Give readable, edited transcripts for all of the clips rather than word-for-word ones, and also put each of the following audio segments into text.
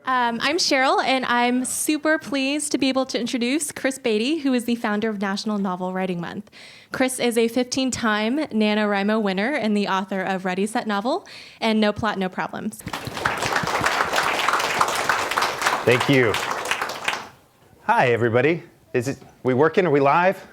I'm Cheryl, and I'm super pleased to be able to introduce Chris Baty, who is the founder of National Novel Writing Month. Chris is a 15-time NaNoWriMo winner and the author of Ready, Set, Novel and No Plot, No Problems. Thank you. Hi, everybody. We working? Are we live?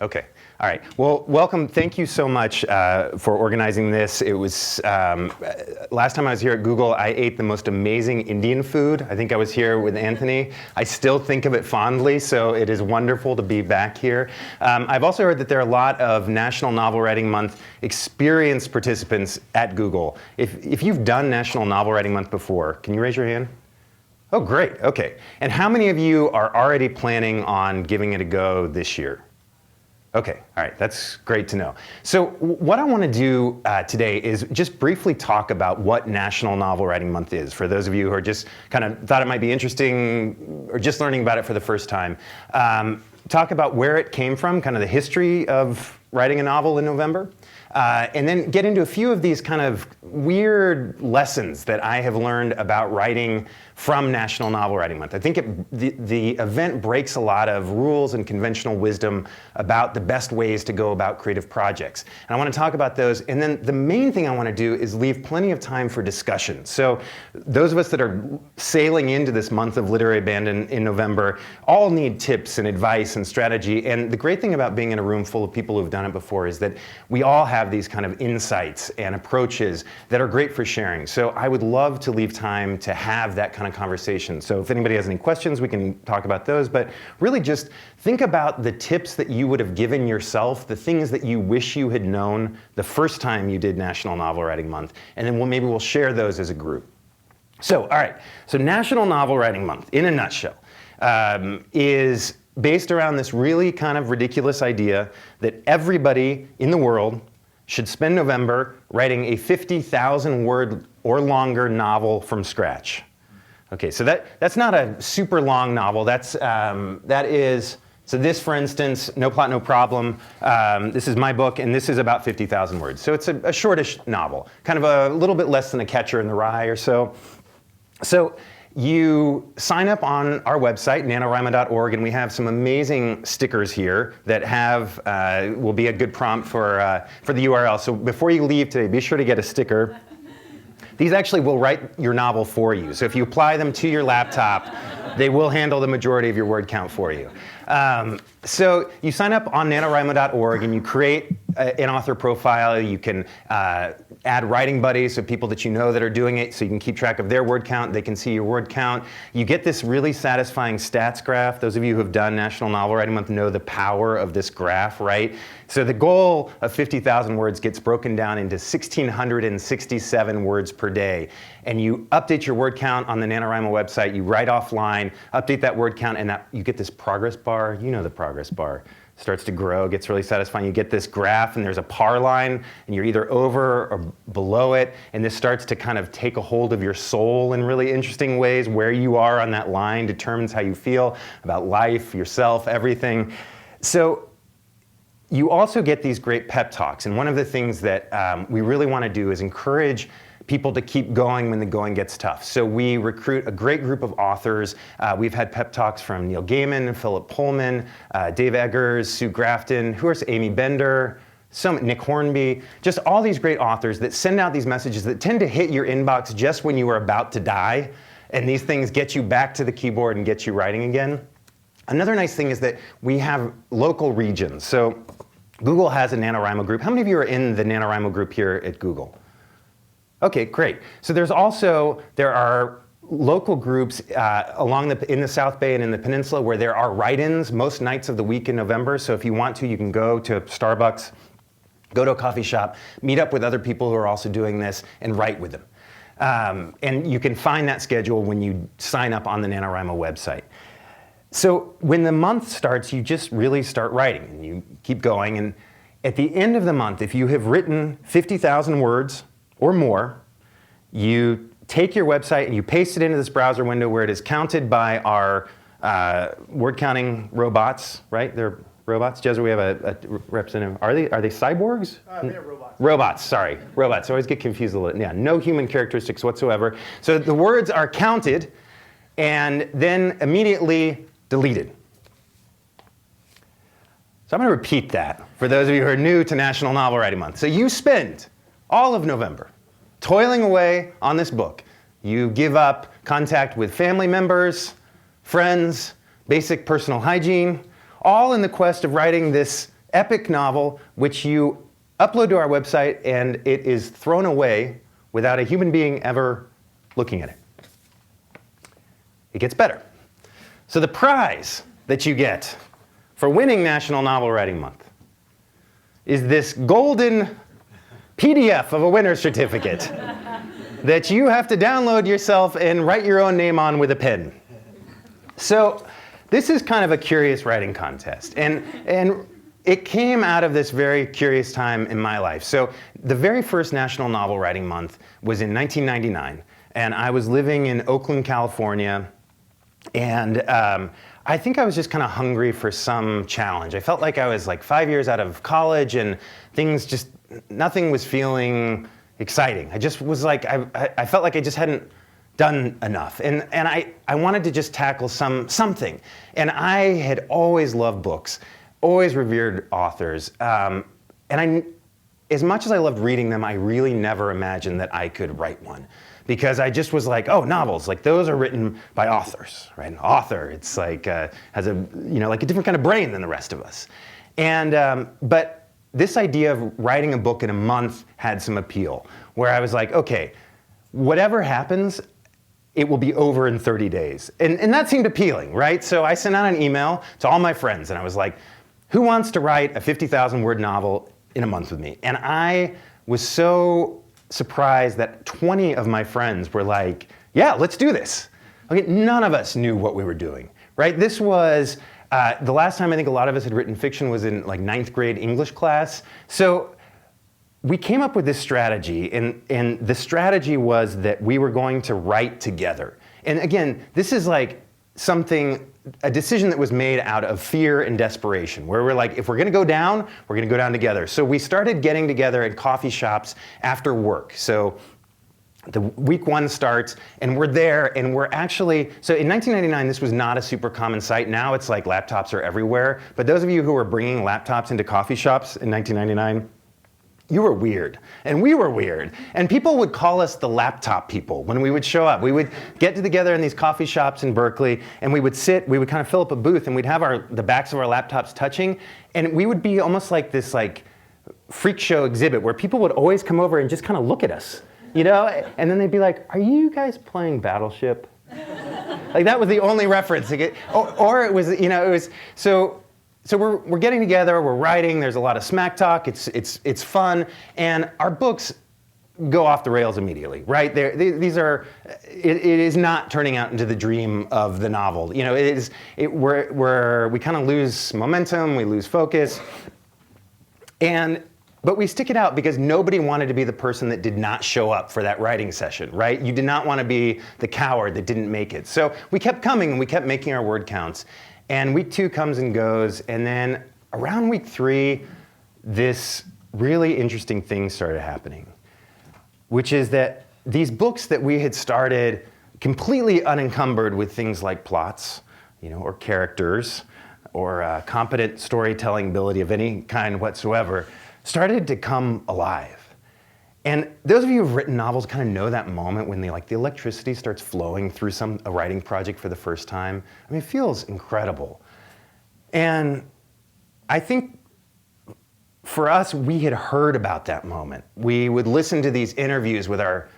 Okay. All right. Well, welcome. Thank you so much for organizing this. It was, last time I was here at Google, I ate the most amazing Indian food. I think I was here with Anthony. I still think of it fondly, so it is wonderful to be back here. I've also heard that there are a lot of National Novel Writing Month experienced participants at Google. If you've done National Novel Writing Month before, can you raise your hand? Oh, great. Okay. And how many of you are already planning on giving it a go this year? Okay, all right, that's great to know. So what I want to do today is just briefly talk about what National Novel Writing Month is, for those of you who are just kind of thought it might be interesting or just learning about it for the first time. Talk about where it came from, kind of the history of writing a novel in November, and then get into a few of these kind of weird lessons that I have learned about writing from National Novel Writing Month. I think the event breaks a lot of rules and conventional wisdom about the best ways to go about creative projects. And I want to talk about those, and then the main thing I want to do is leave plenty of time for discussion. So those of us that are sailing into this month of literary abandon in November all need tips and advice and strategy. And the great thing about being in a room full of people who've done it before is that we all have these kind of insights and approaches that are great for sharing. So I would love to leave time to have that kind of conversation. So if anybody has any questions, we can talk about those, but really just think about the tips that you would have given yourself, the things that you wish you had known the first time you did National Novel Writing Month, and then maybe we'll share those as a group. So, all right, so National Novel Writing Month, in a nutshell, is based around this really kind of ridiculous idea that everybody in the world should spend November writing a 50,000 word or longer novel from scratch. Okay, so that's not a super long novel. That is, so this, for instance, No Plot, No Problem. This is my book, and this is about 50,000 words. So it's a shortish novel, kind of a little bit less than A Catcher in the Rye or so. So you sign up on our website, NaNoWriMo.org, and we have some amazing stickers here that will be a good prompt for the URL. So before you leave today, be sure to get a sticker. These actually will write your novel for you. So if you apply them to your laptop, they will handle the majority of your word count for you. So you sign up on NaNoWriMo.org and you create an author profile. You can add writing buddies, so people that you know that are doing it, so you can keep track of their word count. They can see your word count. You get this really satisfying stats graph. Those of you who have done National Novel Writing Month know the power of this graph, right? So the goal of 50,000 words gets broken down into 1,667 words per day. And you update your word count on the NaNoWriMo website. You write offline, update that word count, and you get this progress bar. You know the progress bar. Starts to grow, gets really satisfying. You get this graph, and there's a par line, and you're either over or below it, and this starts to kind of take a hold of your soul in really interesting ways. Where you are on that line determines how you feel about life, yourself, everything. So you also get these great pep talks, and one of the things that we really want to do is encourage people to keep going when the going gets tough. So we recruit a great group of authors. We've had pep talks from Neil Gaiman, Philip Pullman, Dave Eggers, Sue Grafton, Amy Bender, Nick Hornby, just all these great authors that send out these messages that tend to hit your inbox just when you are about to die. And these things get you back to the keyboard and get you writing again. Another nice thing is that we have local regions. So Google has a NaNoWriMo group. How many of you are in the NaNoWriMo group here at Google? Okay, great. So there are local groups in the South Bay and in the Peninsula where there are write-ins most nights of the week in November. So if you want to, you can go to Starbucks, go to a coffee shop, meet up with other people who are also doing this, and write with them. And you can find that schedule when you sign up on the NaNoWriMo website. So when the month starts, you just really start writing, and you keep going. And at the end of the month, if you have written 50,000 words or more, you take your website and you paste it into this browser window where it is counted by our word counting robots, right? They're robots. Jezra, we have a representative. Are they cyborgs? They're robots. Robots, sorry. Robots. I always get confused a little. Yeah, no human characteristics whatsoever. So the words are counted and then immediately deleted. So I'm going to repeat that for those of you who are new to National Novel Writing Month. So you spend all of November toiling away on this book. You give up contact with family members, friends, basic personal hygiene, all in the quest of writing this epic novel, which you upload to our website, and it is thrown away without a human being ever looking at it. It gets better. So the prize that you get for winning National Novel Writing Month is this golden PDF of a winner's certificate that you have to download yourself and write your own name on with a pen. So this is kind of a curious writing contest, and it came out of this very curious time in my life. So the very first National Novel Writing Month was in 1999, and I was living in Oakland, California, and I think I was just kind of hungry for some challenge. I felt like I was like 5 years out of college, and nothing was feeling exciting. I just was like, I felt like I just hadn't done enough, and I wanted to just tackle something. And I had always loved books, always revered authors, and as much as I loved reading them, I really never imagined that I could write one, because I just was like, oh, novels, like those are written by authors, right? An author, it's like has a like a different kind of brain than the rest of us, and but this idea of writing a book in a month had some appeal, where I was like, okay, whatever happens, it will be over in 30 days. And that seemed appealing, right? So I sent out an email to all my friends, and I was like, who wants to write a 50,000 word novel in a month with me? And I was so surprised that 20 of my friends were like, yeah, let's do this. Okay, none of us knew what we were doing, right? This was, the last time I think a lot of us had written fiction was in like 9th grade English class. So we came up with this strategy, and the strategy was that we were going to write together. And again, this is like a decision that was made out of fear and desperation, where we're like, if we're gonna go down, we're gonna go down together. So we started getting together in coffee shops after work. So the week one starts, and we're there, and we're actually, so in 1999, this was not a super common sight. Now it's like laptops are everywhere. But those of you who were bringing laptops into coffee shops in 1999, you were weird, and we were weird. And people would call us the laptop people when we would show up. We would get together in these coffee shops in Berkeley, and we would kind of fill up a booth, and we'd have the backs of our laptops touching, and we would be almost like this like freak show exhibit where people would always come over and just kind of look at us, and then they'd be like, are you guys playing Battleship? Like that was the only reference. Or it was, So we're getting together, we're writing, there's a lot of smack talk, it's fun, and our books go off the rails immediately, right? It is not turning out into the dream of the novel. We kind of lose momentum, we lose focus, but we stick it out because nobody wanted to be the person that did not show up for that writing session, right? You did not want to be the coward that didn't make it. So we kept coming, and we kept making our word counts. And week 2 comes and goes, and then around week 3, this really interesting thing started happening, which is that these books that we had started completely unencumbered with things like plots, or characters, or competent storytelling ability of any kind whatsoever, started to come alive. And those of you who've written novels kind of know that moment when the electricity starts flowing through a writing project for the first time. I mean, it feels incredible. And I think for us, we had heard about that moment. We would listen to these interviews with our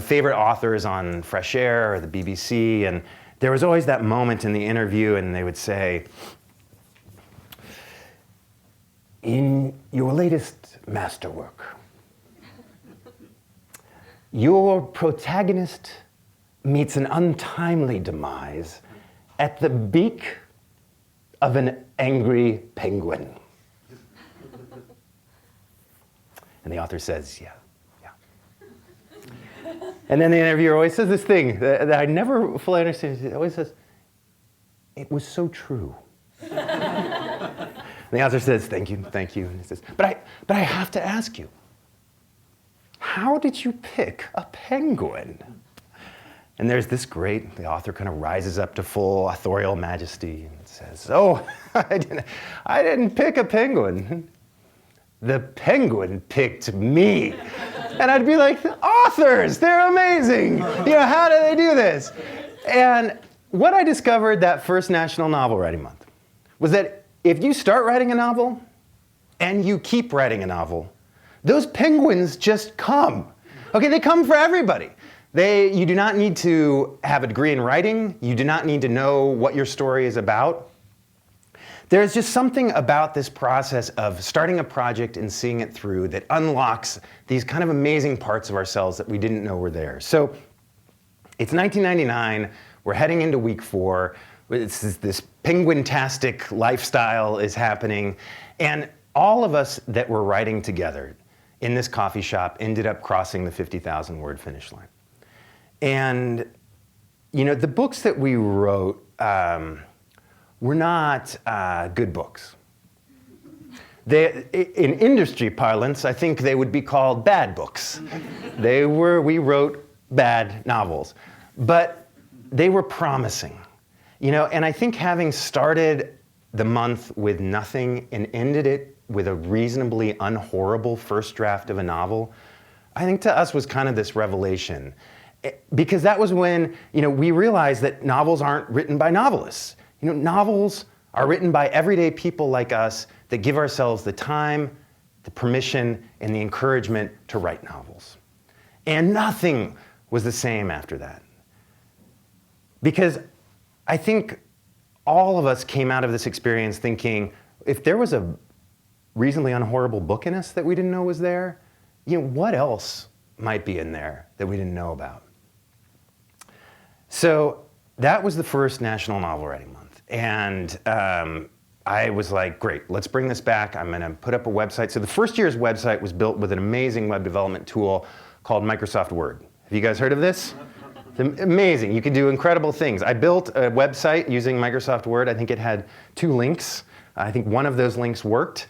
favorite authors on Fresh Air or the BBC, and there was always that moment in the interview, and they would say, in your latest masterwork, your protagonist meets an untimely demise at the beak of an angry penguin. And the author says, yeah. And then the interviewer always says this thing that I never fully understand. He always says, it was so true. And the author says, thank you. And he says, but I have to ask you, how did you pick a penguin? And there's this the author kind of rises up to full authorial majesty and says, oh, I didn't pick a penguin. The penguin picked me. And I'd be like, authors, they're amazing. How do they do this? And what I discovered that first National Novel Writing Month was that if you start writing a novel and you keep writing a novel, those penguins just come. Okay, they come for everybody. You do not need to have a degree in writing. You do not need to know what your story is about. There's just something about this process of starting a project and seeing it through that unlocks these kind of amazing parts of ourselves that we didn't know were there. So it's 1999. We're heading into week 4. This penguin-tastic lifestyle is happening. And all of us that were writing together in this coffee shop ended up crossing the 50,000 word finish line. And, the books that we wrote were not good books. In industry parlance, I think they would be called bad books. We wrote bad novels, but they were promising. And I think having started the month with nothing and ended it with a reasonably unhorrible first draft of a novel, I think to us was kind of this revelation. Because that was when, we realized that novels aren't written by novelists. Novels are written by everyday people like us that give ourselves the time, the permission, and the encouragement to write novels. And nothing was the same after that. Because I think all of us came out of this experience thinking, if there was a reasonably unhorrible book in us that we didn't know was there, what else might be in there that we didn't know about? So that was the first National Novel Writing Month. And I was like, great, let's bring this back. I'm going to put up a website. So the first year's website was built with an amazing web development tool called Microsoft Word. Have you guys heard of this? It's amazing. You can do incredible things. I built a website using Microsoft Word. I think it had 2 links. I think one of those links worked.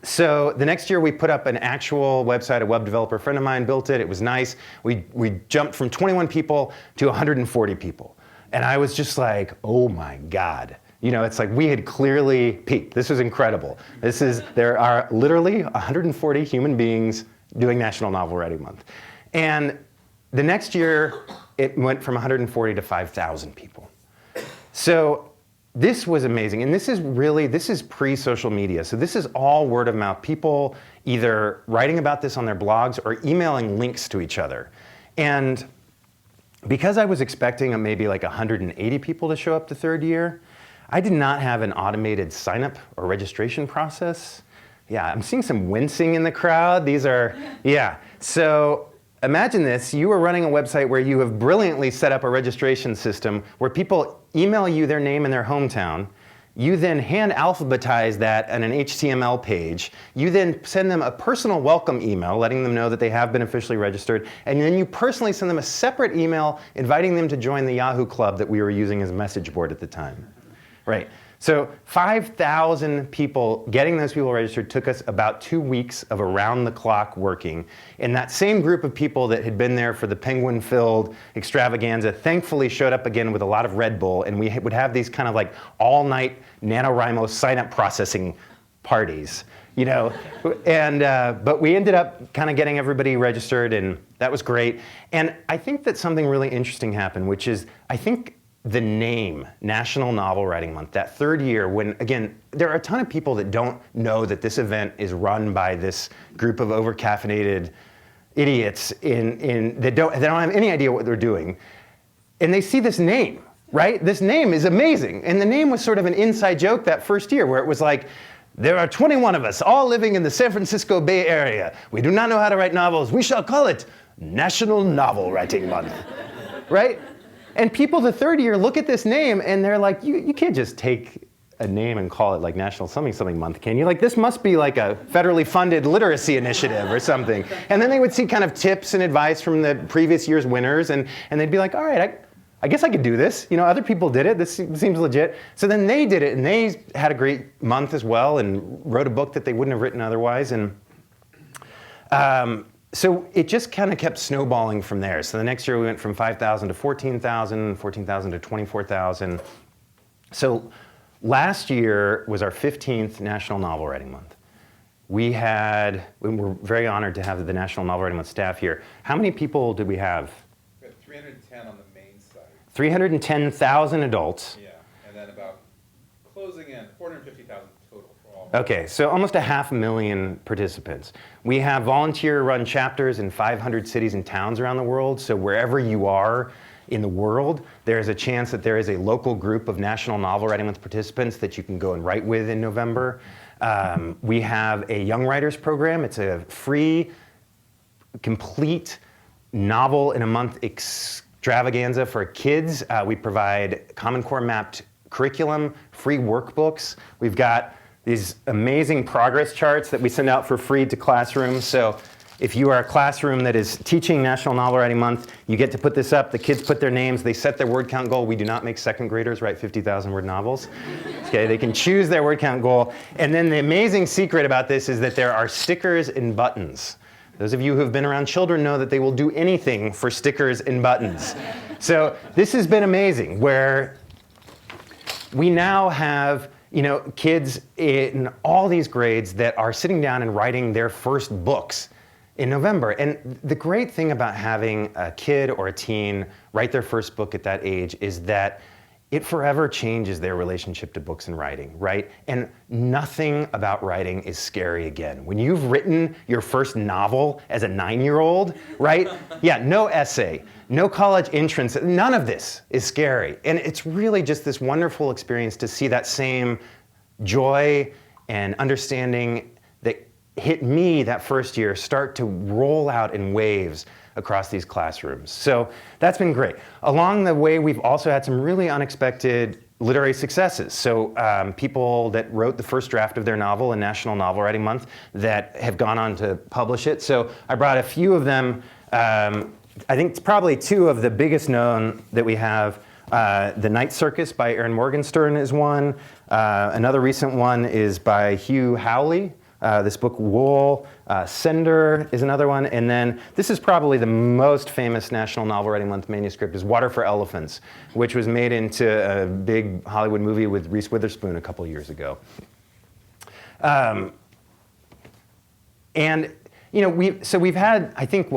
So the next year we put up an actual website. A web developer friend of mine built it. It was nice. We jumped from 21 people to 140 people. And I was just like, oh my God. It's like we had clearly peaked. This was incredible. There are literally 140 human beings doing National Novel Writing Month. And the next year it went from 140 to 5,000 people. So this was amazing, and this is pre-social media, so this is all word of mouth. People either writing about this on their blogs or emailing links to each other. And because I was expecting maybe like 180 people to show up the third year, I did not have an automated sign-up or registration process. Yeah, I'm seeing some wincing in the crowd. So imagine this, you are running a website where you have brilliantly set up a registration system where people email you their name and their hometown. You then hand alphabetize that on an HTML page. You then send them a personal welcome email letting them know that they have been officially registered. And then you personally send them a separate email inviting them to join the Yahoo Club that we were using as a message board at the time. Right. So 5,000 people, getting those people registered took us about 2 weeks of around-the-clock working. And that same group of people that had been there for the penguin-filled extravaganza thankfully showed up again with a lot of Red Bull, and we would have these kind of like all-night NaNoWriMo sign-up processing parties, but we ended up kind of getting everybody registered, and that was great. And I think that something really interesting happened, which is, I think, the name, National Novel Writing Month, that third year when, again, there are a ton of people that don't know that this event is run by this group of over-caffeinated idiots that don't have any idea what they're doing. And they see this name, right? This name is amazing. And the name was sort of an inside joke that first year where it was like, there are 21 of us all living in the San Francisco Bay Area. We do not know how to write novels. We shall call it National Novel Writing Month, right? And people the third year look at this name and they're like, you can't just take a name and call it like National Something Something Month, can you? Like, this must be like a federally funded literacy initiative or something. And then they would see kind of tips and advice from the previous year's winners, and they'd be like, all right, I guess I could do this. Other people did it. This seems legit. So then they did it, and they had a great month as well and wrote a book that they wouldn't have written otherwise. And so it just kind of kept snowballing from there. So the next year we went from 5,000 to 14,000, 14,000 to 24,000. So last year was our 15th National Novel Writing Month. We're very honored to have the National Novel Writing Month staff here. How many people did we have? We had 310 on the main site. 310,000 adults. Yeah, and then about closing in 450,000 total for all. Okay, so almost 500,000 participants. We have volunteer-run chapters in 500 cities and towns around the world, so wherever you are in the world, there is a chance that there is a local group of National Novel Writing Month participants that you can go and write with in November. We have a Young Writers program. It's a free, complete novel in a month extravaganza for kids. We provide Common Core mapped curriculum, free workbooks. We've got these amazing progress charts that we send out for free to classrooms. So if you are a classroom that is teaching National Novel Writing Month, you get to put this up. The kids put their names. They set their word count goal. We do not make second graders write 50,000 word novels. Okay, they can choose their word count goal. And then the amazing secret about this is that there are stickers and buttons. Those of you who have been around children know that they will do anything for stickers and buttons. So this has been amazing, where we now have kids in all these grades that are sitting down and writing their first books in November. And the great thing about having a kid or a teen write their first book at that age is that it forever changes their relationship to books and writing, right? And nothing about writing is scary again. When you've written your first novel as a 9-year-old, right? Yeah, no essay, no college entrance, none of this is scary. And it's really just this wonderful experience to see that same joy and understanding that hit me that first year start to roll out in waves across these classrooms. So that's been great. Along the way, we've also had some really unexpected literary successes. So people that wrote the first draft of their novel in National Novel Writing Month that have gone on to publish it. So I brought a few of them. I think probably two of the biggest known that we have. The Night Circus by Erin Morgenstern is one. Another recent one is by Hugh Howley. This book, Wool. Sender is another one. And then this is probably the most famous National Novel Writing Month manuscript, is Water for Elephants, which was made into a big Hollywood movie with Reese Witherspoon a couple years ago. And we've had, I think,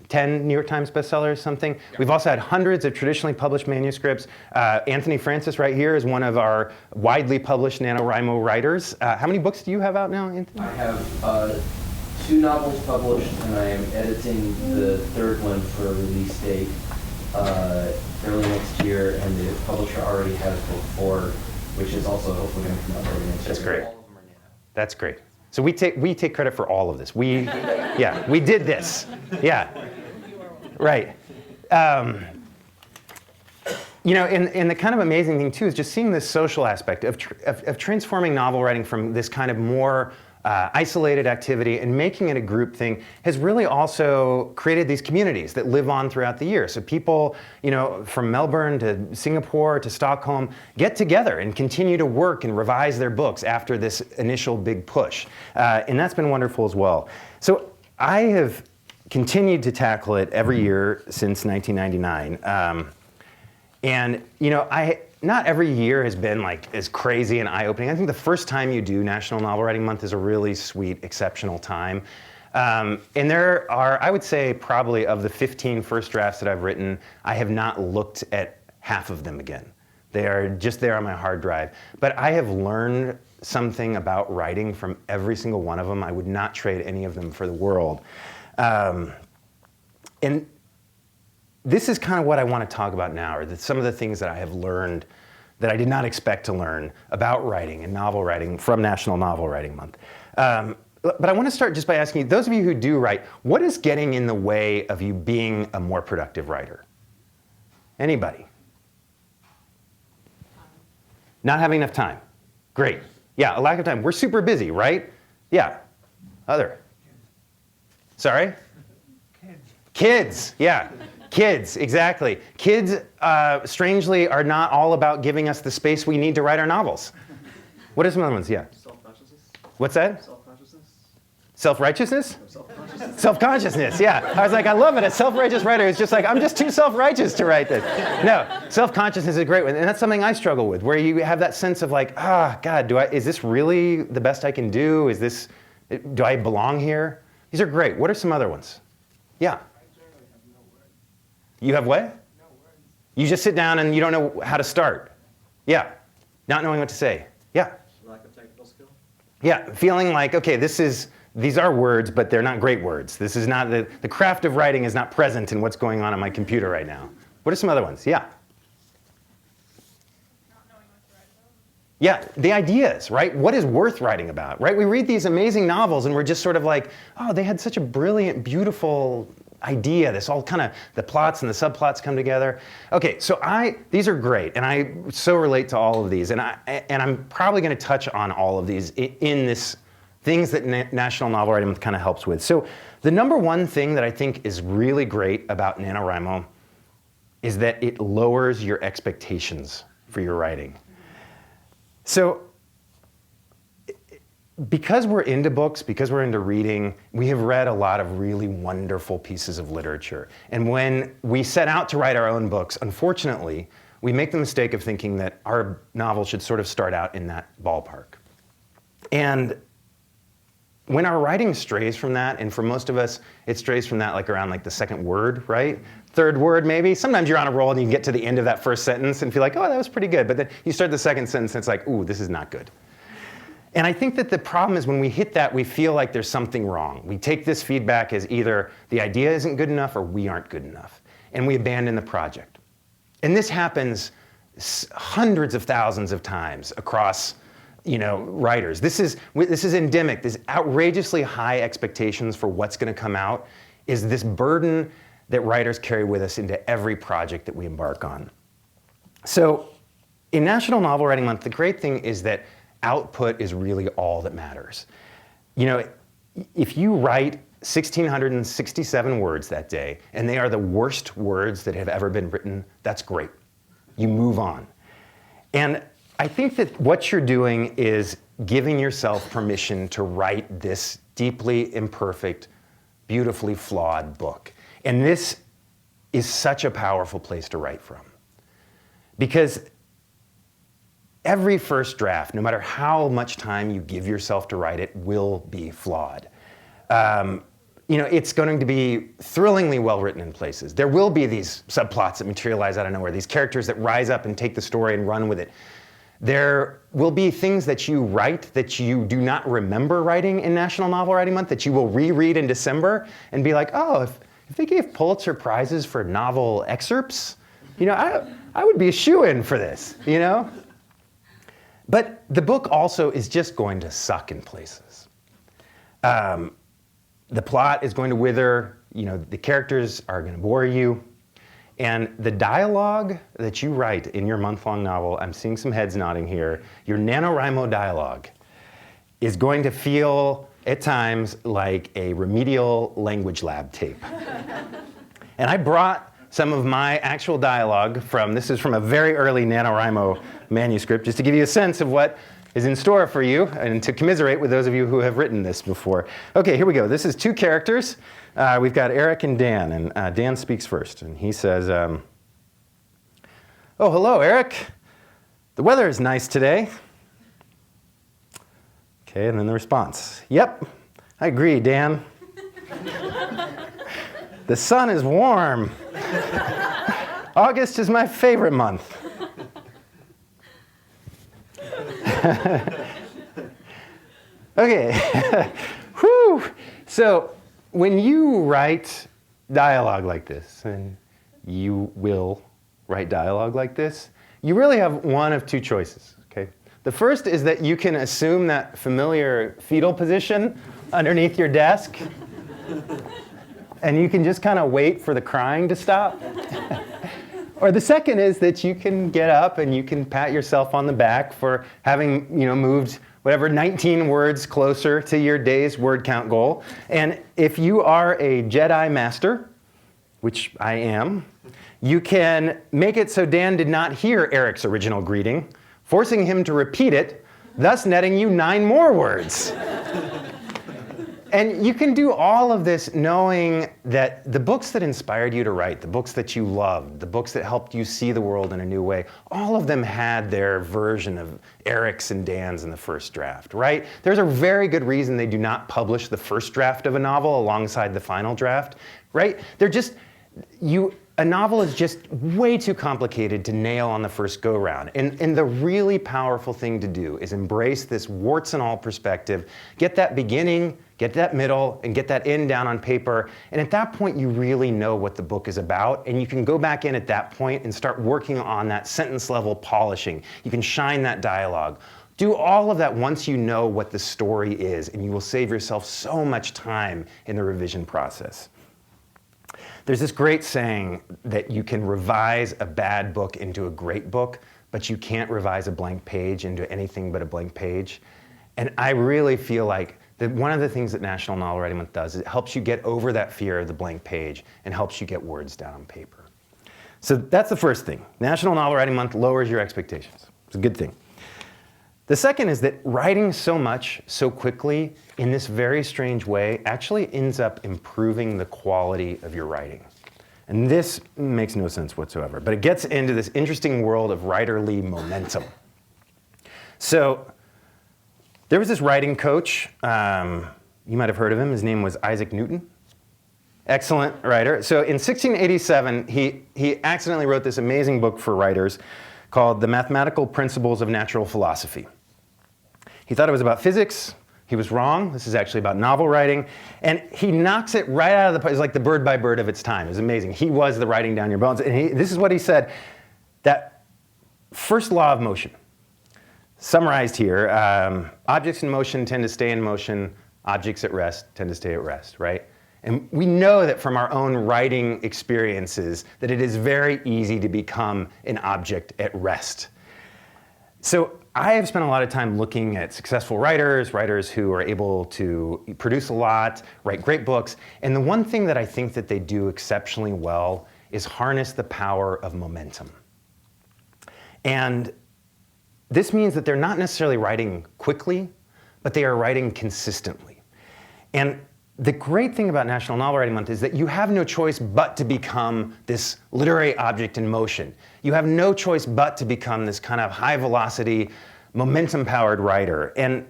10 New York Times bestsellers, something. Yeah. We've also had hundreds of traditionally published manuscripts. Anthony Francis right here is one of our widely published NaNoWriMo writers. How many books do you have out now, Anthony? I have 2 novels published, and I am editing the 3rd one for a release date early next year, and the publisher already has book 4, which is also hopefully going to come out early next year. That's great. All of them are Nano. That's great. So we take credit for all of this. We did this. Yeah. Right. And the kind of amazing thing, too, is just seeing this social aspect of transforming novel writing from this kind of more isolated activity and making it a group thing has really also created these communities that live on throughout the year. So people, from Melbourne to Singapore to Stockholm get together and continue to work and revise their books after this initial big push. And that's been wonderful as well. So I have continued to tackle it every year since 1999. Not every year has been like as crazy and eye-opening. I think the first time you do National Novel Writing Month is a really sweet, exceptional time. And there are, I would say, probably of the 15 first drafts that I've written, I have not looked at half of them again. They are just there on my hard drive. But I have learned something about writing from every single one of them. I would not trade any of them for the world. And this is kind of what I want to talk about now, or some of the things that I have learned that I did not expect to learn about writing and novel writing from National Novel Writing Month. But I want to start just by asking you, those of you who do write, what is getting in the way of you being a more productive writer? Anybody? Not having enough time. Great. Yeah, a lack of time. We're super busy, right? Yeah. Other? Sorry? Kids, yeah. Kids, exactly. Kids, strangely, are not all about giving us the space we need to write our novels. What are some other ones? Yeah. Self-consciousness. What's that? Self-consciousness. Self-righteousness? Self-consciousness, yeah. I was like, I love it. A self-righteous writer is just like, I'm just too self-righteous to write this. No, self-consciousness is a great one. And that's something I struggle with, where you have that sense of like, God, is this really the best I can do? Do I belong here? These are great. What are some other ones? Yeah. You have what? No words. You just sit down and you don't know how to start. Yeah. Not knowing what to say. Yeah. Lack of technical skill. Yeah. Feeling like, okay, these are words, but they're not great words. This is not, the craft of writing is not present in what's going on my computer right now. What are some other ones? Yeah. Not knowing what to write about. Yeah, the ideas, right? What is worth writing about, right? We read these amazing novels and we're just sort of like, oh, they had such a brilliant, beautiful idea. This all kind of, the plots and the subplots come together. Okay, so these are great, and I so relate to all of these, and I'm probably going to touch on all of these in this things that National Novel Writing Month kind of helps with. So the number one thing that I think is really great about NaNoWriMo is that it lowers your expectations for your writing. So because we're into books, because we're into reading, we have read a lot of really wonderful pieces of literature. And when we set out to write our own books, unfortunately, we make the mistake of thinking that our novel should sort of start out in that ballpark. And when our writing strays from that, and for most of us, it strays from that like around like the second word, right? Third word maybe. Sometimes you're on a roll and you get to the end of that first sentence and feel like, oh, that was pretty good. But then you start the second sentence and it's like, ooh, this is not good. And I think that the problem is when we hit that, we feel like there's something wrong. We take this feedback as either the idea isn't good enough or we aren't good enough. And we abandon the project. And this happens hundreds of thousands of times across writers. This is endemic. This outrageously high expectations for what's going to come out is this burden that writers carry with us into every project that we embark on. So in National Novel Writing Month, the great thing is that output is really all that matters. If you write 1,667 words that day, and they are the worst words that have ever been written, that's great. You move on. And I think that what you're doing is giving yourself permission to write this deeply imperfect, beautifully flawed book. And this is such a powerful place to write from. Because every first draft, no matter how much time you give yourself to write it, will be flawed. It's going to be thrillingly well written in places. There will be these subplots that materialize out of nowhere, these characters that rise up and take the story and run with it. There will be things that you write that you do not remember writing in National Novel Writing Month that you will reread in December and be like, oh, if they gave Pulitzer Prizes for novel excerpts, I would be a shoo-in for this, But the book also is just going to suck in places. The plot is going to wither, the characters are going to bore you. And the dialogue that you write in your month-long novel, I'm seeing some heads nodding here, your NaNoWriMo dialogue is going to feel at times like a remedial language lab tape. And I brought some of my actual dialogue this is from a very early NaNoWriMo manuscript, just to give you a sense of what is in store for you and to commiserate with those of you who have written this before. Okay, here we go. This is two characters. We've got Eric and Dan, and Dan speaks first, and he says, oh, hello, Eric. The weather is nice today. Okay, and then the response. Yep, I agree, Dan. The sun is warm. August is my favorite month. Okay, whew. So when you write dialogue like this, and you will write dialogue like this, you really have one of two choices, okay? The first is that you can assume that familiar fetal position underneath your desk, and you can just kind of wait for the crying to stop. Or the second is that you can get up and you can pat yourself on the back for having moved whatever 19 words closer to your day's word count goal. And if you are a Jedi master, which I am, you can make it so Dan did not hear Eric's original greeting, forcing him to repeat it, thus netting you 9 more words. And you can do all of this knowing that the books that inspired you to write, the books that you loved, the books that helped you see the world in a new way, all of them had their version of Eric's and Dan's in the first draft, right? There's a very good reason they do not publish the first draft of a novel alongside the final draft, right? They're just, a novel is just way too complicated to nail on the first go-round. And the really powerful thing to do is embrace this warts and all perspective, get that beginning, get that middle, and get that end down on paper. And at that point, you really know what the book is about. And you can go back in at that point and start working on that sentence level polishing. You can shine that dialogue. Do all of that once you know what the story is, and you will save yourself so much time in the revision process. There's this great saying that you can revise a bad book into a great book, but you can't revise a blank page into anything but a blank page. And I really feel like that one of the things that National Novel Writing Month does is it helps you get over that fear of the blank page and helps you get words down on paper. So that's the first thing. National Novel Writing Month lowers your expectations. It's a good thing. The second is that writing so much, so quickly, in this very strange way, actually ends up improving the quality of your writing. And this makes no sense whatsoever, but it gets into this interesting world of writerly momentum. So there was this writing coach, you might have heard of him, his name was Isaac Newton. Excellent writer. So in 1687, he accidentally wrote this amazing book for writers called The Mathematical Principles of Natural Philosophy. He thought it was about physics. He was wrong. This is actually about novel writing. And he knocks it right out of the park. It's like the bird by bird of its time. It was amazing. He was the writing down your bones. And this is what he said, that first law of motion, summarized here, objects in motion tend to stay in motion. Objects at rest tend to stay at rest, right? And we know that from our own writing experiences that it is very easy to become an object at rest. So I have spent a lot of time looking at successful writers who are able to produce a lot, write great books. And the one thing that I think that they do exceptionally well is harness the power of momentum. And this means that they're not necessarily writing quickly, but they are writing consistently. And the great thing about National Novel Writing Month is that you have no choice but to become this literary object in motion. You have no choice but to become this kind of high velocity, momentum-powered writer. And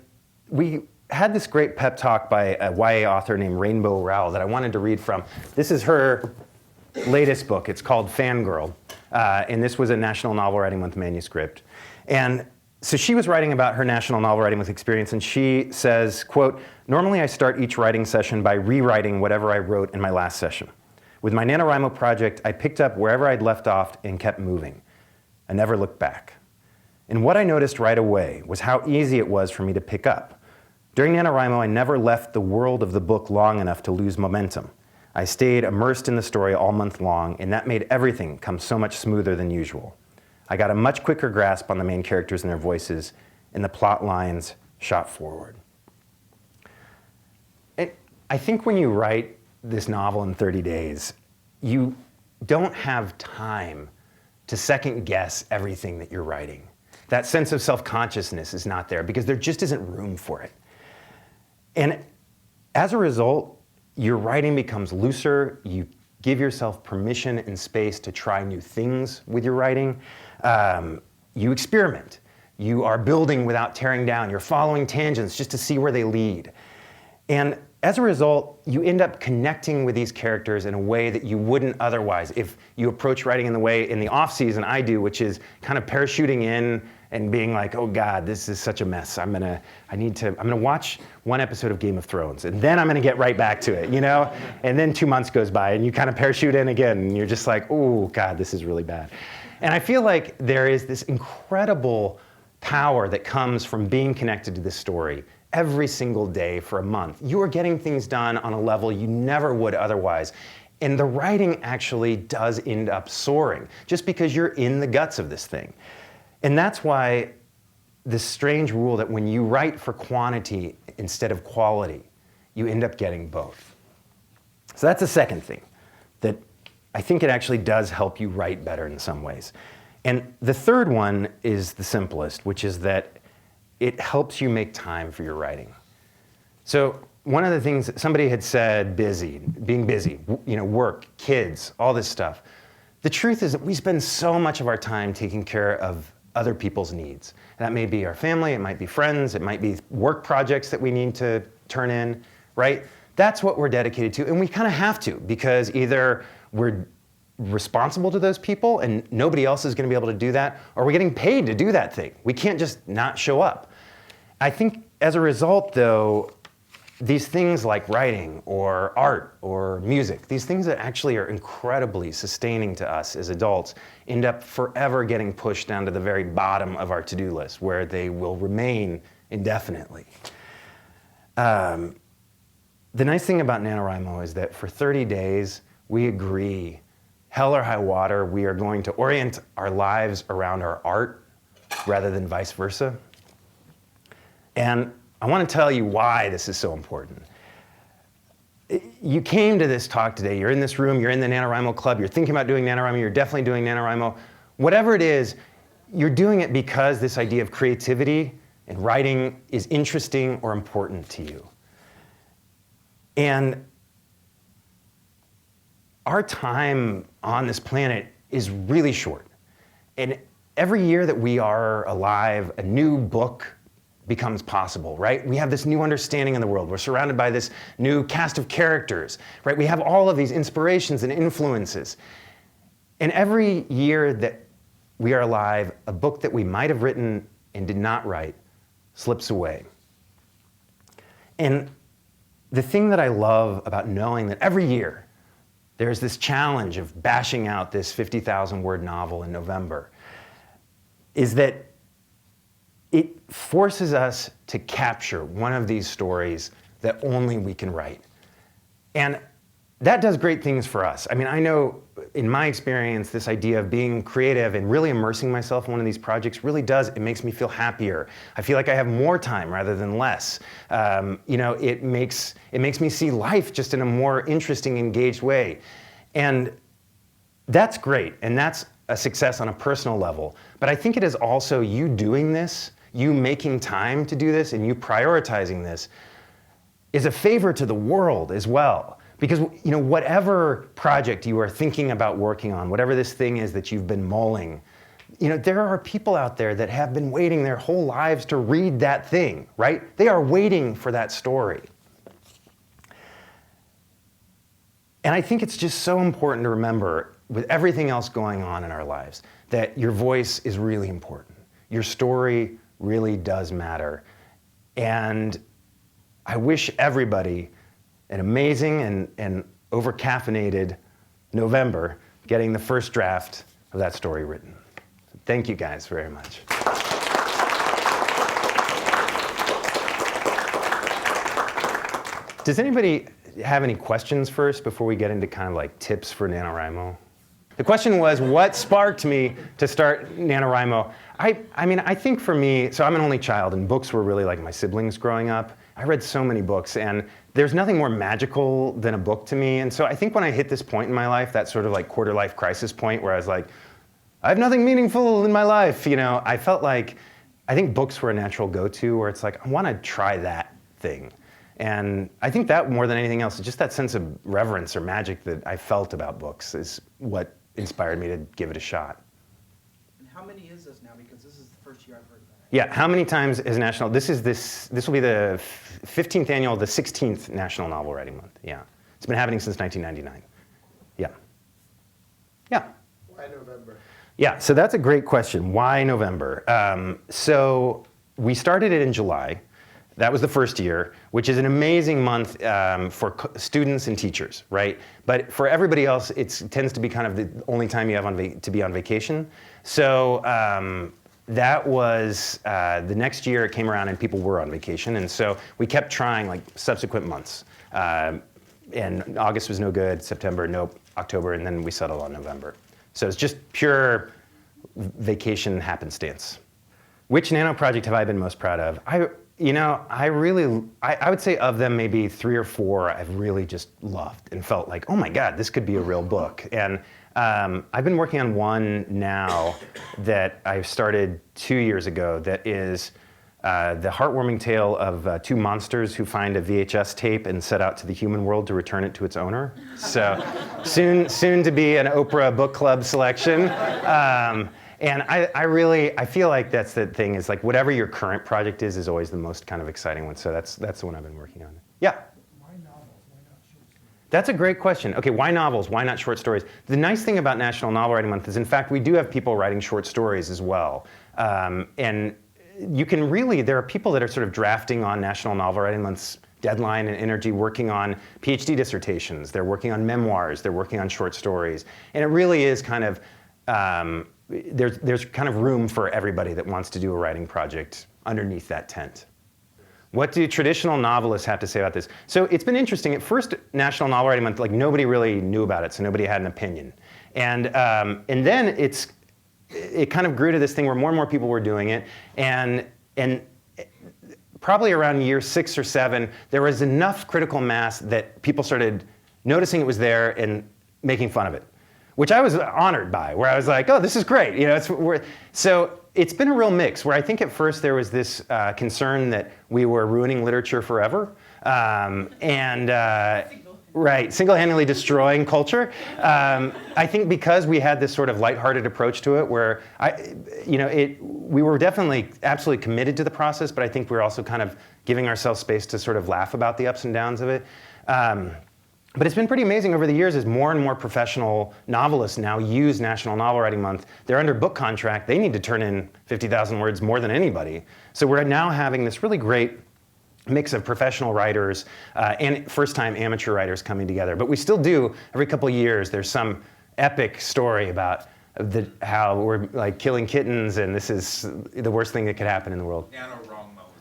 we had this great pep talk by a YA author named Rainbow Rowell that I wanted to read from. This is her latest book. It's called Fangirl. And this was a National Novel Writing Month manuscript. And so she was writing about her National Novel Writing Month experience, and she says, quote, "Normally I start each writing session by rewriting whatever I wrote in my last session. With my NaNoWriMo project, I picked up wherever I'd left off and kept moving. I never looked back. And what I noticed right away was how easy it was for me to pick up. During NaNoWriMo, I never left the world of the book long enough to lose momentum. I stayed immersed in the story all month long, and that made everything come so much smoother than usual. I got a much quicker grasp on the main characters and their voices, and the plot lines shot forward." I think when you write this novel in 30 days, you don't have time to second guess everything that you're writing. That sense of self-consciousness is not there because there just isn't room for it. And as a result, your writing becomes looser. You give yourself permission and space to try new things with your writing. You experiment. You are building without tearing down. You're following tangents just to see where they lead. And as a result, you end up connecting with these characters in a way that you wouldn't otherwise if you approach writing in the way in the off season I do, which is kind of parachuting in and being like, oh God, this is such a mess. I'm gonna watch one episode of Game of Thrones, and then I'm gonna get right back to it, you know? And then 2 months goes by, and you kind of parachute in again, and you're just like, oh God, this is really bad. And I feel like there is this incredible power that comes from being connected to this story every single day for a month. You are getting things done on a level you never would otherwise. And the writing actually does end up soaring, just because you're in the guts of this thing. And that's why this strange rule that when you write for quantity instead of quality, you end up getting both. So that's the second thing, that I think it actually does help you write better in some ways. And the third one is the simplest, which is that it helps you make time for your writing. So one of the things somebody had said, being busy, work, kids, all this stuff. The truth is that we spend so much of our time taking care of other people's needs. And that may be our family, it might be friends, it might be work projects that we need to turn in, right? That's what we're dedicated to, and we kind of have to, because either we're responsible to those people and nobody else is going to be able to do that, or we're getting paid to do that thing. We can't just not show up. I think as a result, though, these things like writing or art or music, these things that actually are incredibly sustaining to us as adults, end up forever getting pushed down to the very bottom of our to-do list, where they will remain indefinitely. The nice thing about NaNoWriMo is that for 30 days, we agree, hell or high water, we are going to orient our lives around our art rather than vice versa. And I want to tell you why this is so important. You came to this talk today, you're in this room, you're in the NaNoWriMo Club, you're thinking about doing NaNoWriMo, you're definitely doing NaNoWriMo. Whatever it is, you're doing it because this idea of creativity and writing is interesting or important to you. And our time on this planet is really short. And every year that we are alive, a new book becomes possible, right? We have this new understanding in the world. We're surrounded by this new cast of characters, right? We have all of these inspirations and influences. And every year that we are alive, a book that we might have written and did not write slips away. And the thing that I love about knowing that every year there's this challenge of bashing out this 50,000 word novel in November is that it forces us to capture one of these stories that only we can write. And that does great things for us. I mean, I know in my experience, this idea of being creative and really immersing myself in one of these projects really does, it makes me feel happier. I feel like I have more time rather than less. It makes me see life just in a more interesting, engaged way. And that's great, and that's a success on a personal level. But I think it is also you doing this, you making time to do this, and you prioritizing this is a favor to the world as well. Because whatever project you are thinking about working on, whatever this thing is that you've been mulling, there are people out there that have been waiting their whole lives to read that thing, right? They are waiting for that story. And I think it's just so important to remember, with everything else going on in our lives, that your voice is really important. Your story really does matter. And I wish everybody an amazing and over-caffeinated November getting the first draft of that story written. Thank you guys very much. Does anybody have any questions first before we get into kind of like tips for NaNoWriMo? The question was, what sparked me to start NaNoWriMo? I mean, I think for me, so I'm an only child, and books were really like my siblings growing up. I read so many books, and there's nothing more magical than a book to me. And so I think when I hit this point in my life, that sort of like quarter-life crisis point where I was like, I have nothing meaningful in my life, I felt like, I think books were a natural go-to where it's like, I want to try that thing. And I think that more than anything else, just that sense of reverence or magic that I felt about books is what inspired me to give it a shot. And how many is this now? Because this is the first year I've heard about it. Yeah, how many times is National, this will be the 15th annual, the 16th National Novel Writing Month, yeah. It's been happening since 1999, yeah. Yeah. Why November? Yeah, so that's a great question. Why November? So we started it in July. That was the first year, which is an amazing month for students and teachers, right? But for everybody else, it tends to be kind of the only time you have to be on vacation. So that was the next year it came around and people were on vacation. And so we kept trying like subsequent months. And August was no good, September, nope, October, and then we settled on November. So it's just pure vacation happenstance. Which nano project have I been most proud of? I would say of them, maybe 3 or 4 I've really just loved and felt like, oh my God, this could be a real book. And I've been working on one now that I started 2 years ago that is the heartwarming tale of two monsters who find a VHS tape and set out to the human world to return it to its owner. So soon to be an Oprah book club selection. And I feel like that's the thing, is like whatever your current project is always the most kind of exciting one. So that's the one I've been working on. Yeah? Why novels? Why not short stories? That's a great question. Okay, why novels? Why not short stories? The nice thing about National Novel Writing Month is, in fact, we do have people writing short stories as well. And you can really, there are people that are sort of drafting on National Novel Writing Month's deadline and energy, working on PhD dissertations. They're working on memoirs. They're working on short stories. And it really is kind of, there's kind of room for everybody that wants to do a writing project underneath that tent. What do traditional novelists have to say about this? So it's been interesting. At first, National Novel Writing Month, like nobody really knew about it, so nobody had an opinion. And then it kind of grew to this thing where more and more people were doing it, and probably around year 6 or 7, there was enough critical mass that people started noticing it was there and making fun of it, which I was honored by, where I was like, oh, this is great. You know, so it's been a real mix, where I think at first there was this concern that we were ruining literature forever, right, single-handedly destroying culture. I think because we had this sort of lighthearted approach to it, where we were definitely absolutely committed to the process, but I think we were also kind of giving ourselves space to sort of laugh about the ups and downs of it. But it's been pretty amazing over the years as more and more professional novelists now use National Novel Writing Month. They're under book contract. They need to turn in 50,000 words more than anybody. So we're now having this really great mix of professional writers and first-time amateur writers coming together. But we still do, every couple of years, there's some epic story about how we're like killing kittens, and this is the worst thing that could happen in the world.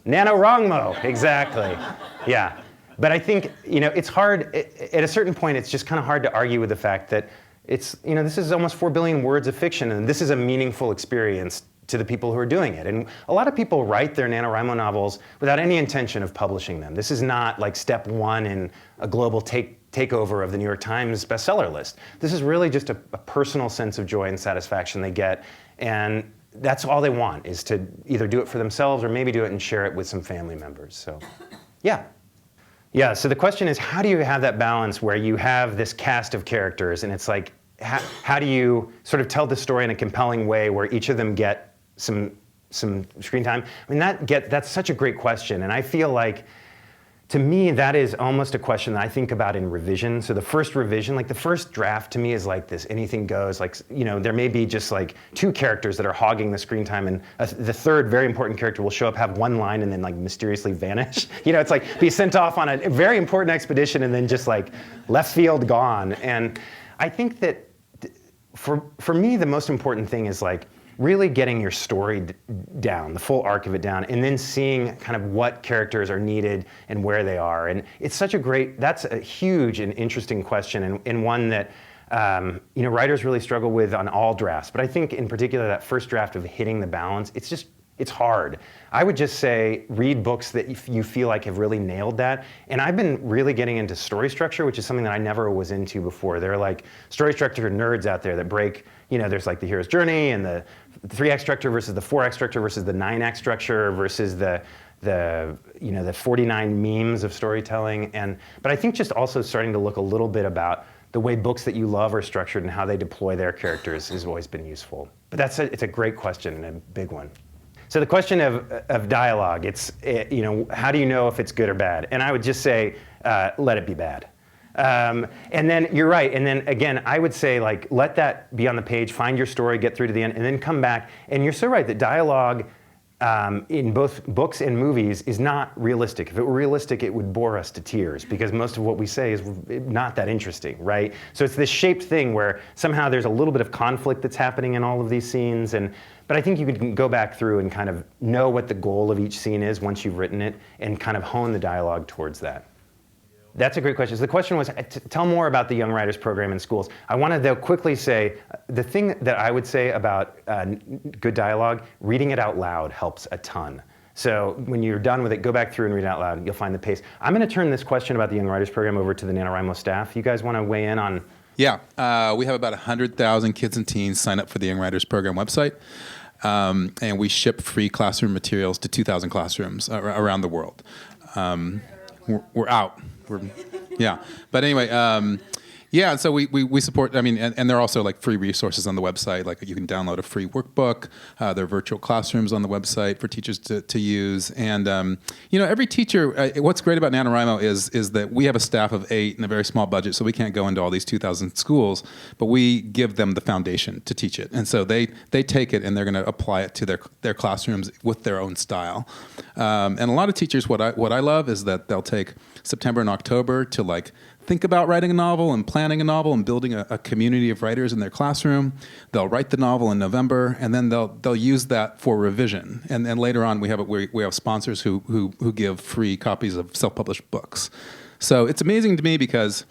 NaNoWriMo, exactly. Yeah. But I think, it's hard, at a certain point, it's just kind of hard to argue with the fact that this is almost 4 billion words of fiction, and this is a meaningful experience to the people who are doing it. And a lot of people write their NaNoWriMo novels without any intention of publishing them. This is not like step 1 in a global takeover of the New York Times bestseller list. This is really just a personal sense of joy and satisfaction they get, and that's all they want, is to either do it for themselves or maybe do it and share it with some family members. So, yeah. Yeah, so the question is, how do you have that balance where you have this cast of characters, and it's like, how do you sort of tell the story in a compelling way where each of them get some screen time? I mean, that's such a great question, and I feel like, to me, that is almost a question that I think about in revision. So the first revision, like the first draft to me is like this, anything goes, like, there may be just like 2 characters that are hogging the screen time, and the third very important character will show up, have 1 line, and then like mysteriously vanish. It's like be sent off on a very important expedition and then just like left field gone. And I think that for me, the most important thing is like really getting your story down, the full arc of it down, and then seeing kind of what characters are needed and where they are. And it's such that's a huge and interesting question, and one that writers really struggle with on all drafts. But I think in particular that first draft of hitting the balance, it's hard. I would just say read books that you feel like have really nailed that. And I've been really getting into story structure, which is something that I never was into before. There are like story structure nerds out there that break, there's like the hero's journey and the 3-act structure versus the 4-act structure versus the 9-act structure versus the 49 memes of storytelling. But I think just also starting to look a little bit about the way books that you love are structured and how they deploy their characters has always been useful. But it's a great question and a big one. So the question of dialogue, it's, how do you know if it's good or bad? And I would just say, let it be bad. And then you're right. And then again, I would say like, let that be on the page, find your story, get through to the end, and then come back. And you're so right that dialogue in both books and movies is not realistic. If it were realistic, it would bore us to tears because most of what we say is not that interesting, right? So it's this shaped thing where somehow there's a little bit of conflict that's happening in all of these scenes. But I think you can go back through and kind of know what the goal of each scene is once you've written it and kind of hone the dialogue towards that. That's a great question. So the question was, tell more about the Young Writers Program in schools. I want to, though, quickly say, the thing that I would say about good dialogue, reading it out loud helps a ton. So when you're done with it, go back through and read it out loud. You'll find the pace. I'm going to turn this question about the Young Writers Program over to the NaNoWriMo staff. You guys want to weigh in on? Yeah, we have about 100,000 kids and teens sign up for the Young Writers Program website. and we ship free classroom materials to 2,000 classrooms around the world. We're out. Yeah. But anyway, yeah, and so we support, I mean, and there are also like free resources on the website, like you can download a free workbook, there are virtual classrooms on the website for teachers to use, and every teacher, what's great about NaNoWriMo is that we have a staff of 8 and a very small budget, so we can't go into all these 2,000 schools, but we give them the foundation to teach it, and so they take it and they're going to apply it to their classrooms with their own style. And a lot of teachers, what I love is that they'll take September and October to like think about writing a novel and planning a novel and building a community of writers in their classroom. They'll write the novel in November, and then they'll use that for revision. And then later on, we have sponsors who give free copies of self-published books. So it's amazing to me because,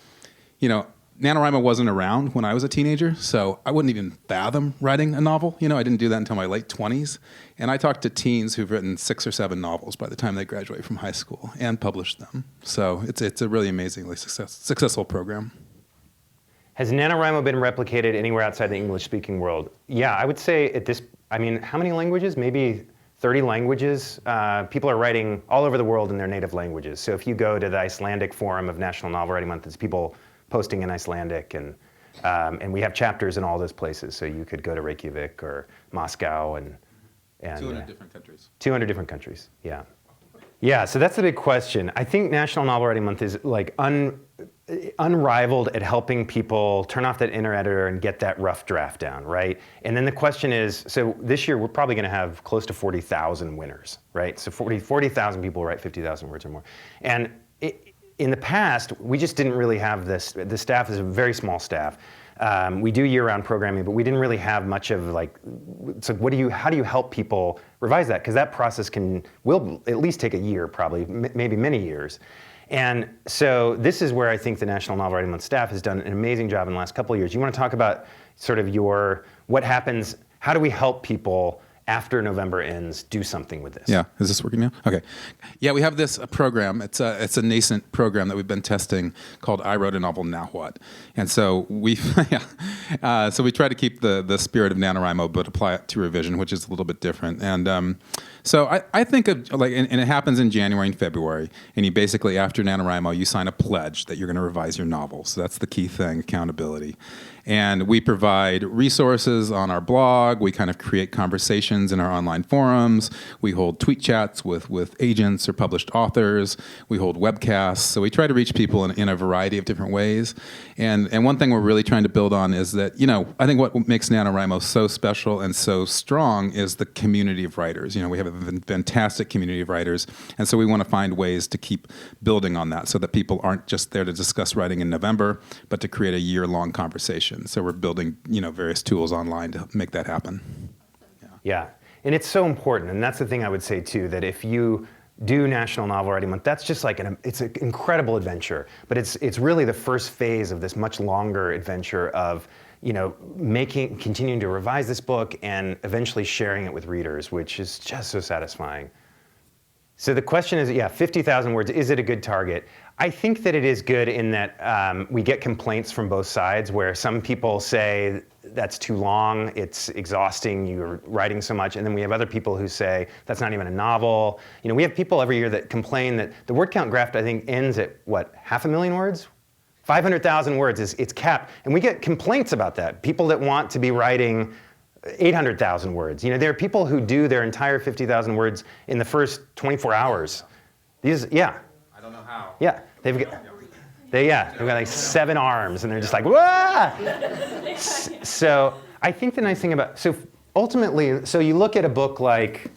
NaNoWriMo wasn't around when I was a teenager, so I wouldn't even fathom writing a novel. I didn't do that until my late 20s. And I talked to teens who've written 6 or 7 novels by the time they graduate from high school and published them. So it's a really amazingly successful program. Has NaNoWriMo been replicated anywhere outside the English-speaking world? Yeah, I would say how many languages? Maybe 30 languages. People are writing all over the world in their native languages. So if you go to the Icelandic forum of National Novel Writing Month, it's people posting in Icelandic, and we have chapters in all those places. So you could go to Reykjavik or Moscow and 200 different countries. 200 different countries, yeah. Yeah, so that's the big question. I think National Novel Writing Month is like unrivaled at helping people turn off that inner editor and get that rough draft down, right? And then the question is, so this year we're probably going to have close to 40,000 winners, right? So 40,000 people write 50,000 words or more. And in the past, we just didn't really have this. The staff is a very small staff. We do year-round programming, but we didn't really have much of like. So how do you help people revise that? Because that process will at least take a year, probably, maybe many years. And so this is where I think the National Novel Writing Month staff has done an amazing job in the last couple of years. You want to talk about sort of what happens? How do we help people after November ends, do something with this? Yeah, is this working now? Okay. Yeah, we have this program. It's a nascent program that we've been testing called I Wrote a Novel, Now What? And so we try to keep the spirit of NaNoWriMo, but apply it to revision, which is a little bit different. And so I think of, and it happens in January and February, and you basically, after NaNoWriMo, you sign a pledge that you're going to revise your novel. So that's the key thing, accountability. And we provide resources on our blog. We kind of create conversations in our online forums. We hold tweet chats with agents or published authors. We hold webcasts. So we try to reach people in a variety of different ways. And one thing we're really trying to build on is that, I think what makes NaNoWriMo so special and so strong is the community of writers. We have a fantastic community of writers. And so we want to find ways to keep building on that so that people aren't just there to discuss writing in November, but to create a year-long conversation. So we're building, various tools online to make that happen. Yeah, and it's so important, and that's the thing I would say too, that if you do National Novel Writing Month, that's just like it's an incredible adventure, but it's really the first phase of this much longer adventure of, continuing to revise this book and eventually sharing it with readers, which is just so satisfying. So the question is, 50,000 words, is it a good target? I think that it is good in that we get complaints from both sides where some people say that's too long, it's exhausting, you're writing so much, and then we have other people who say that's not even a novel. We have people every year that complain that the word count graph, I think, ends at, 500,000 words? 500,000 words, it's capped, and we get complaints about that. People that want to be writing 800,000 words. There are people who do their entire 50,000 words in the first 24 hours. I don't know how. Yeah, they've got like 7 arms, and they're just like, wah! So I think the nice thing ultimately, you look at a book like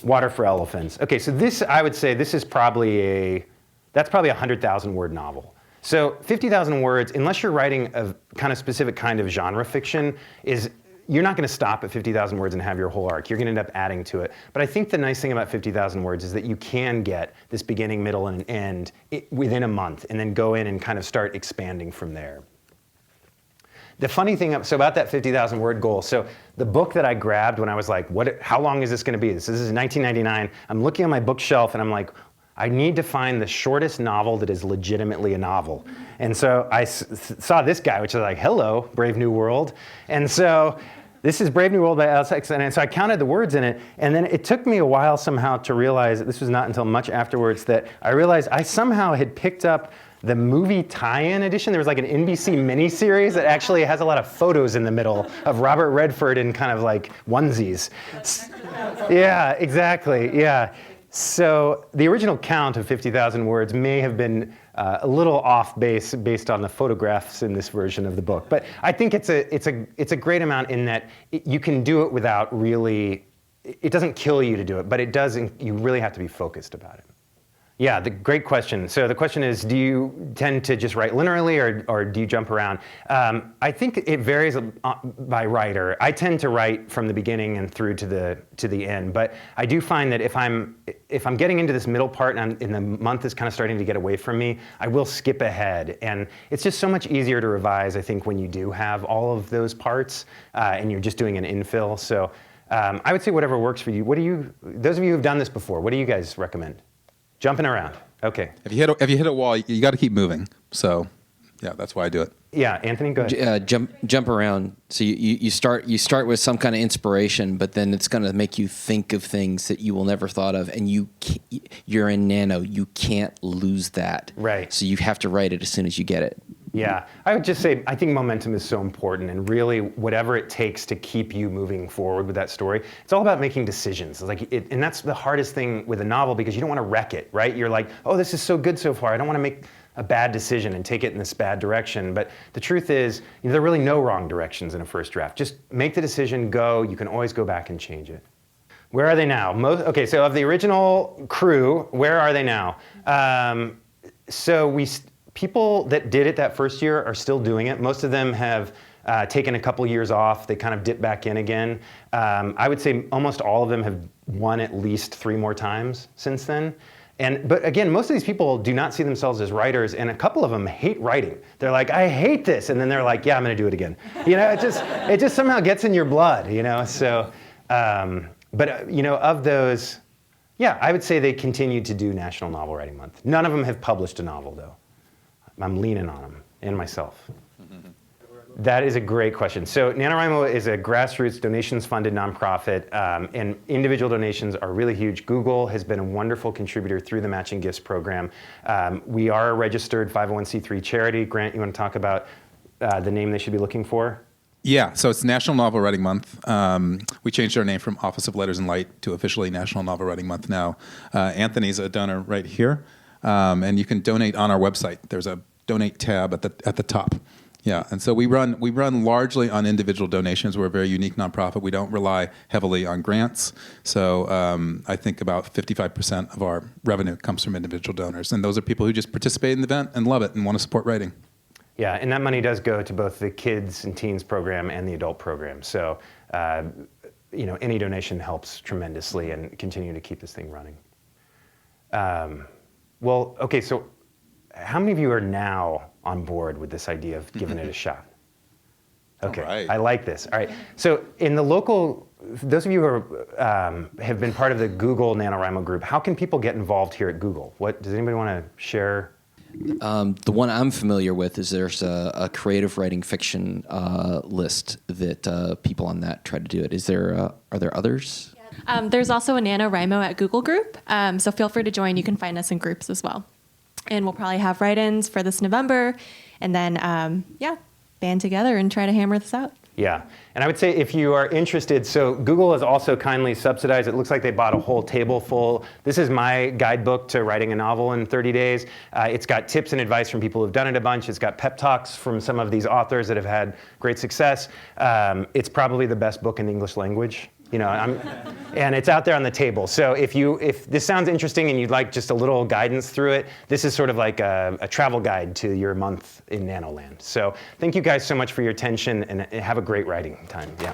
Water for Elephants. Okay, so this, I would say, this is probably that's probably a 100,000 word novel. So 50,000 words, unless you're writing a kind of specific kind of genre fiction, you're not going to stop at 50,000 words and have your whole arc. You're going to end up adding to it. But I think the nice thing about 50,000 words is that you can get this beginning, middle, and an end within a month, and then go in and kind of start expanding from there. The funny thing, about that 50,000 word goal, so the book that I grabbed when I was like, how long is this going to be? This is 1999. I'm looking on my bookshelf, and I'm like, I need to find the shortest novel that is legitimately a novel. And so I saw this guy, which is like, hello, Brave New World. And so This is Brave New World by Alex, and so I counted the words in it, and then it took me a while somehow to realize, this was not until much afterwards, that I realized I somehow had picked up the movie tie-in edition. There was like an NBC miniseries that actually has a lot of photos in the middle of Robert Redford in kind of like onesies. Yeah, exactly, yeah. So the original count of 50,000 words may have been a little off base based on the photographs in this version of the book. But I think it's a great amount in that you can do it without really, it doesn't kill you to do it, but it does, you really have to be focused about it. Yeah, great question. So the question is, do you tend to just write linearly or do you jump around? I think it varies by writer. I tend to write from the beginning and through to the end, but I do find that if I'm getting into this middle part and the month is kind of starting to get away from me, I will skip ahead. And it's just so much easier to revise, I think, when you do have all of those parts and you're just doing an infill. So I would say whatever works for you. Those of you who've done this before, what do you guys recommend? Jumping around. Okay. If you hit a wall, you got to keep moving. So, yeah, that's why I do it. Yeah, Anthony, go ahead. Jump around. So you start with some kind of inspiration, but then it's going to make you think of things that you will never thought of, and you're in Nano. You can't lose that. Right. So you have to write it as soon as you get it. Yeah, I would just say I think momentum is so important, and really whatever it takes to keep you moving forward with that story, it's all about making decisions. And that's the hardest thing with a novel because you don't want to wreck it, right? You're like, oh, this is so good so far. I don't want to make a bad decision and take it in this bad direction. But the truth is, there are really no wrong directions in a first draft. Just make the decision, go. You can always go back and change it. Where are they now? Okay, so of the original crew, where are they now? People that did it that first year are still doing it. Most of them have taken a couple years off. They kind of dip back in again. I would say almost all of them have won at least 3 more times since then. But again, most of these people do not see themselves as writers, and a couple of them hate writing. They're like, I hate this, and then they're like, yeah, I'm going to do it again. It just somehow gets in your blood, So, of those, yeah, I would say they continue to do National Novel Writing Month. None of them have published a novel, though. I'm leaning on them and myself. That is a great question. So NaNoWriMo is a grassroots donations-funded nonprofit, and individual donations are really huge. Google has been a wonderful contributor through the Matching Gifts program. We are a registered 501c3 charity. Grant, you want to talk about the name they should be looking for? Yeah, so it's National Novel Writing Month. We changed our name from Office of Letters and Light to officially National Novel Writing Month now. Anthony's a donor right here, and you can donate on our website. There's a donate tab at the top. Yeah, and so we run largely on individual donations. We're a very unique nonprofit. We don't rely heavily on grants. So I think about 55% of our revenue comes from individual donors, and those are people who just participate in the event and love it and want to support writing. Yeah, and that money does go to both the kids and teens program and the adult program. So any donation helps tremendously and continue to keep this thing running. So how many of you are now on board with this idea of giving it a shot? Okay, right. I like this. All right, so in the local, those of you who have been part of the Google NaNoWriMo Group, how can people get involved here at Google? Does anybody want to share? The one I'm familiar with is there's a creative writing fiction list that people on that try to do it. Are there others? There's also a NaNoWriMo at Google group, so feel free to join. You can find us in groups as well. And we'll probably have write-ins for this November, and then, band together and try to hammer this out. Yeah, and I would say if you are interested, so Google has also kindly subsidized, it looks like they bought a whole table full. This is my guidebook to writing a novel in 30 days. It's got tips and advice from people who've done it a bunch. It's got pep talks from some of these authors that have had great success. It's probably the best book in the English language. And it's out there on the table. So if this sounds interesting and you'd like just a little guidance through it, this is sort of like a travel guide to your month in Nanoland. So thank you guys so much for your attention, and have a great writing time. Yeah.